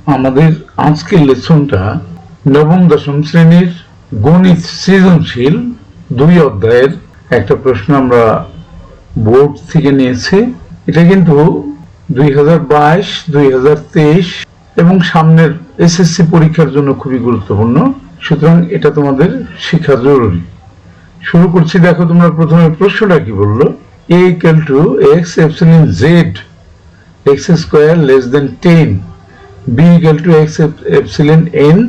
আমাদের আজকের লেসনটা নবম দশম শ্রেণীর গণিত সৃজনশীল 2 অধ্যায়ের একটা প্রশ্ন আমরা বোর্ড থেকে নিয়েছি। এটা কিন্তু 2022, 2023 এবং সামনের এসএসসি পরীক্ষার জন্য খুবই গুরুত্বপূর্ণ, সুতরাং এটা তোমাদের শেখা জরুরি। শুরু করছি। দেখো তোমরা প্রথমে প্রশ্নটা কি বললো, a equal to x epsilon z x square less than 10, b equal to x epsilon n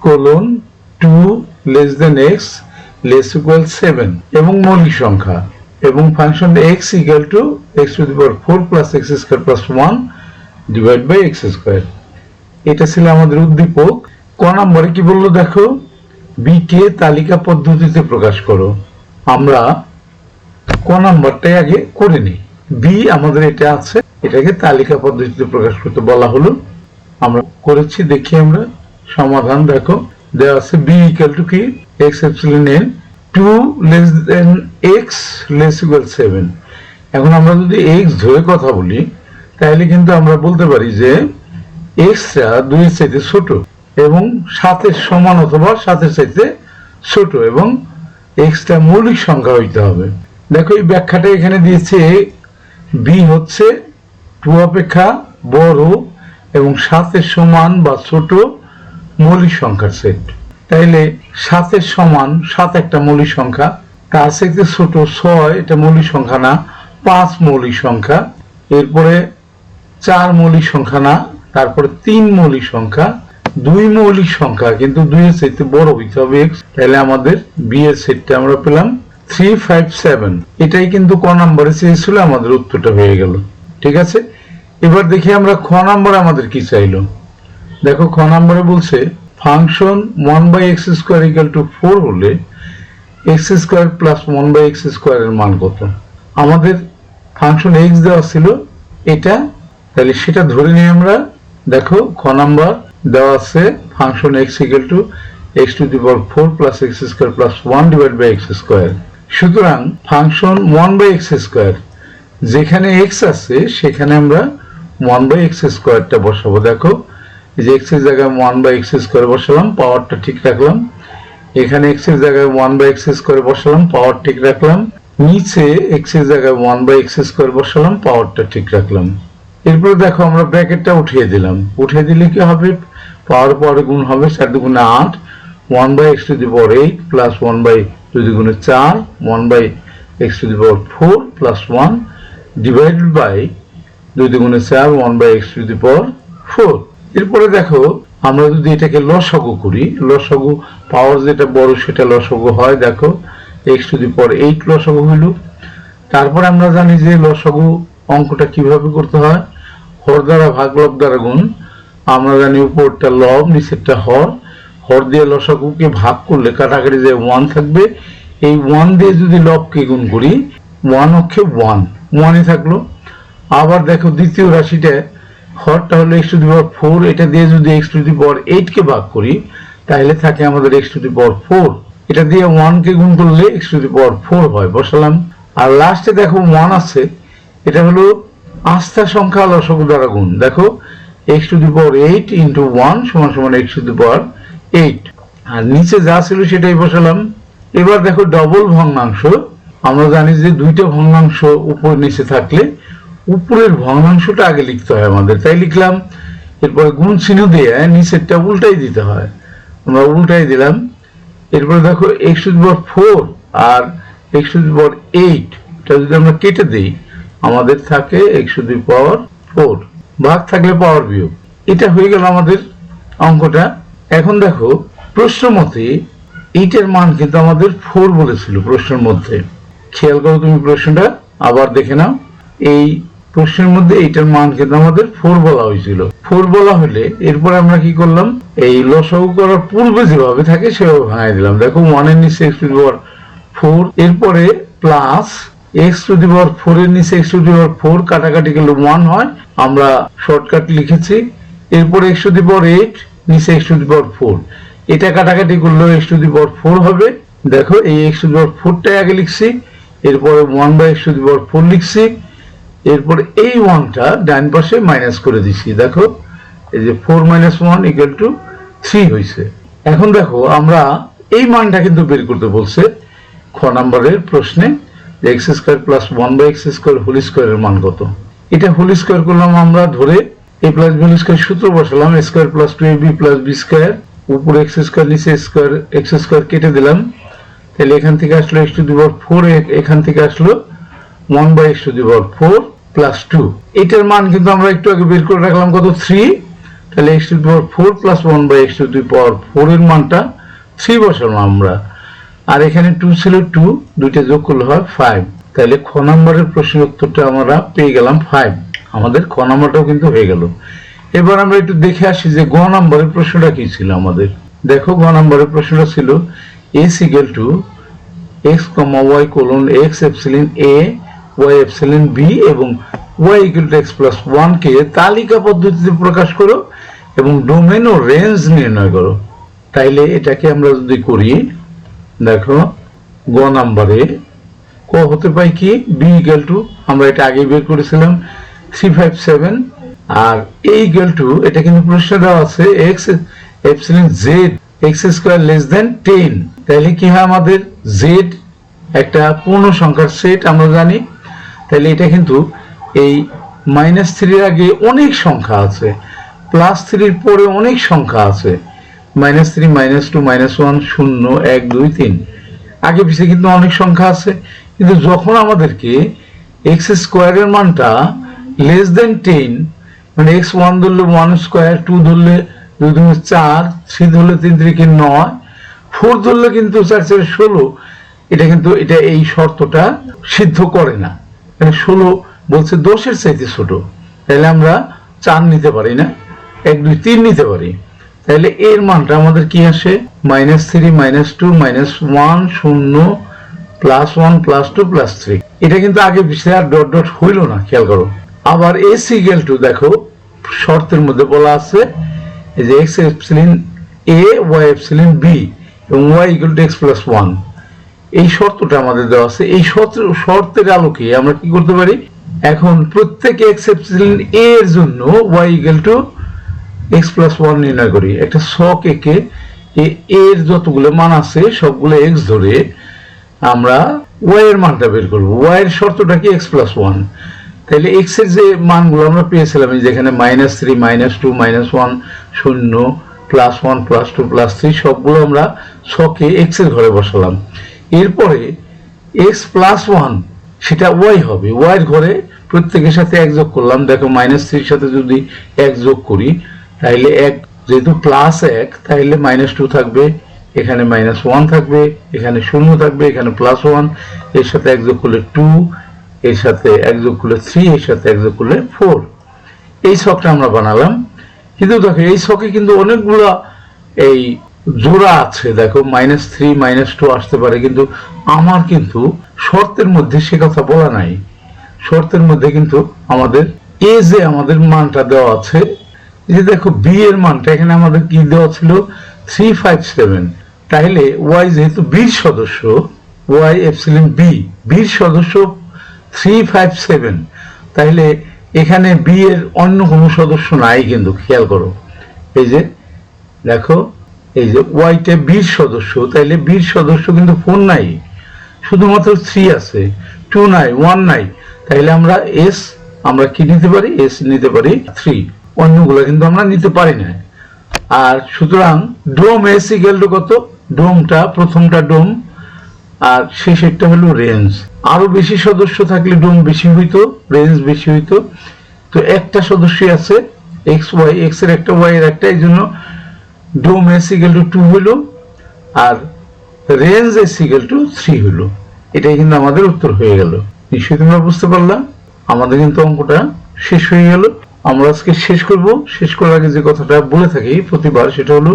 colon 2 less than x less equal 7 এবং মৌলিক সংখ্যা এবং function x equal to x to the power 4 plus x square plus 1 divided by x square। এটা ছিল আমাদের উদ্দীপক। ক নম্বরে কি বললো দেখো, b কে তালিকা পদ্ধতিতে প্রকাশ করো। আমরা ক নম্বরটাই আগে করে নিই। b আমাদের এটা আছে, এটাকে তালিকা পদ্ধতিতে প্রকাশ করতে বলা হলো, আমরা করেছি। দেখি আমরা সমাধান। দেখো দেওয়া আছে b equal to কি x epsilon n 2 less than x less equal 7। এখন আমরা যদি x ধরে কথা বলি তাহলে কিন্তু আমরা বলতে পারি যে x টা 2 এর চাইতে ছোট এবং 7 এর সমান অথবা 7 এর চাইতে ছোট এবং x টা মৌলিক সংখ্যা হইতে হবে। দেখো এই ব্যাখ্যাটা এখানে দিয়েছে, b হচ্ছে 2 অপেক্ষা বড় এবং 7 এর সমান বা ছোট মৌলিক সংখ্যার সেট। তাইলে 7 এর সমান 7 একটা মৌলিক সংখ্যা, তার চাইতে ছোট 6 এটা মৌলিক সংখ্যা না, 5 মৌলিক সংখ্যা, এরপরে 4 মৌলিক সংখ্যা না, তারপরে 3 মৌলিক সংখ্যা, 2 মৌলিক সংখ্যা কিন্তু 2 এর চাইতে বড় হইতে হবে x। তাহলে আমাদের b এর সেটটা আমরা পেলাম 3, 5, 7। এটাই কিন্তু ক নম্বরে চেয়েছিল, আমাদের উত্তরটা হয়ে গেল। ঠিক আছে, এবার দেখি আমরা খ নম্বরে আমাদের কি চাইলো। দেখো খ নম্বরে বলছে function 1/x square equal to 4 হলে x square plus 1/x square এর মান কত। আমাদের ফাংশন x দেওয়া ছিল এটা, তাহলে সেটা ধরে নিই আমরা। দেখো খ নাম্বার দেওয়া আছে function x equal to x to the power 4 plus x square plus 1 divide by x square. সুতরাং ফাংশন 1/x স্কয়ার যেখানে x আছে সেখানে আমরা 1/x স্কয়ারটা বসাবো। দেখো এই যে x এর জায়গায় 1/x স্কয়ার বসালাম, পাওয়ারটা ঠিক রাখলাম। এখানে x এর জায়গায় 1/x স্কয়ার বসালাম, পাওয়ার ঠিক রাখলাম। নিচে x এর জায়গায় 1/x স্কয়ার বসালাম, পাওয়ারটা ঠিক রাখলাম। এরপর দেখো আমরা ব্র্যাকেটটা উঠিয়ে দিলাম। উঠিয়ে দিলে কি হবে, পাওয়ার পাওয়ারে গুণ হবে, 4 দুগুণে 8, 1/x to the power 8 plus 1/2 দুগুণে 4, 1/x to the power 4 plus 1 divided by 2 দুগুণে 4, 1/x টু দি পাওয়ার 4। এরপরে দেখো আমরা যদি এটাকে লসাগু করি, লসাগু পাওয়ার যেটা বড় সেটা লসাগু হয়। দেখো x টু দি পাওয়ার 8 লসাগু হইল। তারপর আমরা জানি যে লসাগু অঙ্কটা কিভাবে করতে হয়, হর দ্বারা ভাগ লব দ্বারা গুণ। আমরা জানি উপরটা লব নিচেরটা হর, হর দিয়ে লসাগুকে ভাগ করলে কাটাকাটি যে 1 থাকবে, এই 1 দিয়ে যদি লবকে গুণ করি 1 অক্ষে 1ই থাকলো। আবার দেখো দ্বিতীয় রাশিটা হরটা হলো x টু দি পাওয়ার 4, এটা দিয়ে যদি x টু দি পাওয়ার 8 কে ভাগ করি তাহলে থাকে আমাদের x টু দি পাওয়ার 4। এটা দিয়ে 1 কে গুণ করলে x টু দি পাওয়ার 4 হয়, বসালাম। আর লাস্টে দেখো 1 আছে, এটা হলো আস্থা সংখ্যা লসাগু দ্বারা গুণ। দেখো x to the power 8 into 1 সমান সমান x টু দি পাওয়ার 8, আর নিচে যা ছিল সেটাই বসালাম। এবার দেখো ডবল ভগ্নাংশ, আমরা জানি যে দুইটা ভগ্নাংশ উপর নিচে থাকলে উপরের ভগ্নাংশটা আগে লিখতে হয় আমাদের, তাই লিখলাম। এরপরে গুণ চিহ্ন দিয়ে নিচেরটা উল্টাই দিতে হয়, আমরা উল্টাই দিলাম। এরপরে দেখো x টু দি পাওয়ার 4 আর x টু দি পাওয়ার 8 এটা যদি আমরা কেটে দিই আমাদের থাকে x টু দি পাওয়ার 4, ভাগ থাকলে পাওয়ার বিয়োগ। এটা হয়ে গেল আমাদের অঙ্কটা। এখন দেখো প্রশ্ন মতে এইটার মান কিন্তু আমাদের 4 বলেছিল প্রশ্নের মধ্যে। খেয়াল করো তুমি প্রশ্নটা আবার দেখে নাও। এই প্রশ্নের মধ্যে এইটার মান কিন্তু আমাদের 4 বলা হয়েছিল। 4 বলা হলে এরপর আমরা কি করলাম, এই লসাগু করার পূর্বে যেভাবে থাকে সেভাবে ভাঙাই দিলাম। দেখো 1 এর নিচে x টু দি পাওয়ার 4, এরপরে plus x to the power 4 এর নিচে x টু দি পাওয়ার 4 কাটাকাটি গেলে 1 হয়, আমরা শর্টকাট লিখেছি। এরপরে x টু দি পাওয়ার 8 নিচে x টু দি পাওয়ার 4, এটা কাটাকাটি করলেও x টু দি পাওয়ার 4 হবে। দেখো এই x টু দি পাওয়ার 4টাই আগে লিখছি, এরপরে 1/x টু দি পাওয়ার 4 লিখছি, এরপর এই 1টা ডান পাশে মাইনাস করে দিছি। দেখো এই যে 4 - 1 = 3 হয়েছে। এখন দেখো আমরা এই মানটা কিন্তু বের করতে বলছে খ নাম্বারের প্রশ্নে, যে x² + 1/x² হোল স্কয়ারের মান কত। এটা হোল স্কয়ার করলাম আমরা ধরে a + b হোল স্কয়ার সূত্র বসালাম, a² + 2ab + b², উপরে x² নিচে স্কয়ার, x² কেটে দিলাম, তাহলে এখান থেকে আসলো x⁴, এখান থেকে আসলো 1/x⁴ + 2। এটার মান কিন্তু আমরা একটু আগে বের করে রাখলাম কত, 3। তাহলে x⁴ + 1/x⁴ এর মানটা 3 বসালাম আমরা, আর এখানে 2 ছিল, 2 দুইটা যোগ করলে হয় 5। তাহলে খ নম্বরের প্রশ্নের উত্তরটা আমরা পেয়ে গেলাম 5। আমাদের খ নম্বরটাও কিন্তু হয়ে গেল। এবার আমরা একটু দেখে আসি যে গ নম্বরের প্রশ্নটা কি ছিল আমাদের। দেখো গ নম্বরের প্রশ্নটা ছিল x = x, y: x epsilon a, y epsilon b এবং y = x + 1 কে তালিকা পদ্ধতিতে প্রকাশ করো এবং ডোমেন ও রেঞ্জ নির্ণয় করো। তাইলে এটাকে আমরা যদি করি, দেখো গ নম্বরে ক হতে পাই কি, b = আমরা এটা আগে বের করেছিলাম 357, আর a = এটা কিন্তু প্রশ্নে দেওয়া আছে x epsilon z x² < 10। তাহলে কি হয়, আমাদের z একটা পূর্ণ সংখ্যার সেট আমরা জানি, তাহলে এটা কিন্তু এই -3 আগে অনেক সংখ্যা আছে, +3 পরে অনেক সংখ্যা আছে, -3 -2 -1 0 1 2 3 আগে পিছিয়ে কিন্তু অনেক সংখ্যা আছে। কিন্তু যখন আমাদেরকে x² এর মানটা <10, মানে x1 ধরলে 1², 2 ধরলে 2 × 4, 3 ধরলে 3 × 9, 4 ধরলে কিন্তু 4 × 16, এটা কিন্তু এটা এই শর্তটা সিদ্ধ করে না, মানে 16 বলছে 10 এর চাইতে ছোট, তাহলে আমরা 4 নিতে পারি না, 1 2 3 নিতে পারি। তাহলে এর মানটা আমাদের কি আসে, -3 -2 -1 0 +1 +2 +3। এটা কিন্তু আগে পিছিয়ে আর ডট ডট হইল না, খেয়াল করো। আবার s = দেখো শর্তের মধ্যে বলা আছে এই যে x epsilon a, y epsilon b এবং y = x + 1, এই শর্তটা আমাদের দেওয়া আছে। এই শর্তের আলোকে আমরা কি করতে পারি, এখন প্রত্যেক x epsilon a এর জন্য y = x + 1 নির্ণয় করি। একটা ছক এঁকে এর যতগুলো মান আছে সবগুলো x ধরে আমরা y এর মানটা বের করব। y এর শর্তটা কি, x + 1। তাহলে x এর যে মানগুলো আমরা পেয়েছিলাম, যেখানে -3 -2 -1 0 +1 +2 +3 সবগুলো আমরা ছকে x এর ঘরে বসালাম। এরপরে x + 1 সেটা y হবে, y এর ঘরে প্রত্যেকের সাথে 1 যোগ করলাম। দেখো -3 এর সাথে যদি 1 যোগ করি, তাহলে 1 যেহেতু +1, তাহলে -2 থাকবে, এখানে -1 থাকবে, এখানে 0 থাকবে, এখানে +1, এর সাথে 1 যোগ করলে 2, এর সাথে 1 যোগ করলে 3, এর সাথে 1 যোগ করলে 4। এই ছকটা আমরা বানালাম। কিন্তু দেখো এই ছকে কিন্তু অনেকগুলা এই জোড়া আছে, দেখো -3 -2 আসতে পারে, কিন্তু আমার কিন্তু শর্তের মধ্যে সে কথা বলা নাই। শর্তের মধ্যে কিন্তু আমাদের যে আমাদের মানটা দেওয়া আছে, যে দেখো b এর মানটা এখানে আমাদের কি দেওয়া ছিল, 357। তাহলে y যেহেতু b এর সদস্য, y epsilon b এর সদস্য 357, তাহলে এখানে b এর অন্য কোনো সদস্য নাই, কিন্তু খেয়াল করো এই যে দেখো এই যে y টা b এর সদস্য, তাহলে b এর সদস্য কিন্তু 4 নাই, শুধুমাত্র 3 আছে, 2 নাই, 1 নাই। তাহলে আমরা আমরা কি নিতে পারি, s নিতে পারি 3, অন্যগুলো কিন্তু আমরা নিতে পারি না। আর সুতরাং ডোম s = কত, ডোমটা প্রথমটা ডোম আর শেষেরটা হলো রেঞ্জ। আরো বেশি সদস্য থাকলে ডোম বেশি হইতো, রেঞ্জ বেশি হইতো। তো একটা সদস্যই আছে x y, x এর একটা y এর একটা, এই জন্য ডোম s = 2 হইল আর রেঞ্জ s = 3 হইল। এটাই কিন্তু আমাদের উত্তর হয়ে গেল। নিশ্চয়ই তোমরা বুঝতে পারলা। আমাদের কিন্তু অঙ্কটা শেষ হয়ে গেল। আমরা আজকে শেষ করব। শেষ করার আগে যে কথাটা বলে থাকি প্রতিবার, সেটা হলো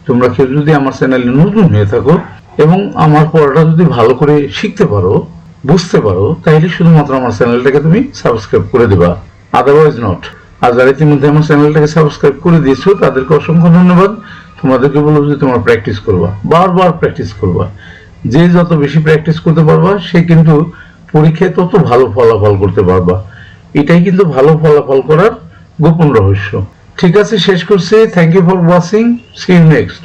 তোমরা কেউ যদি আমার চ্যানেলে নতুন হয়ে থাকো এবং আমার পড়াটা যদি ভালো করে শিখতে পারো, বুঝতে পারো, তাহলে শুধুমাত্র আমার চ্যানেলটাকে তুমি সাবস্ক্রাইব করে দেবা, আদারওয়াইজ নট। আর যারা ইতিমধ্যে আমার চ্যানেলটাকে সাবস্ক্রাইব করে দিয়েছো তাদেরকে অসংখ্য ধন্যবাদ। তোমাদেরকে বলবো যে তোমরা প্র্যাকটিস করবা, বারবার প্র্যাকটিস করবা। যে যত বেশি প্র্যাকটিস করতে পারবা সে কিন্তু পরীক্ষায় তত ভালো ফলাফল করতে পারবা। এটাই কিন্তু ভালো ফলাফল করার গোপন রহস্য। ঠিক আছে, শেষ করছি। Thank you for watching, see you next.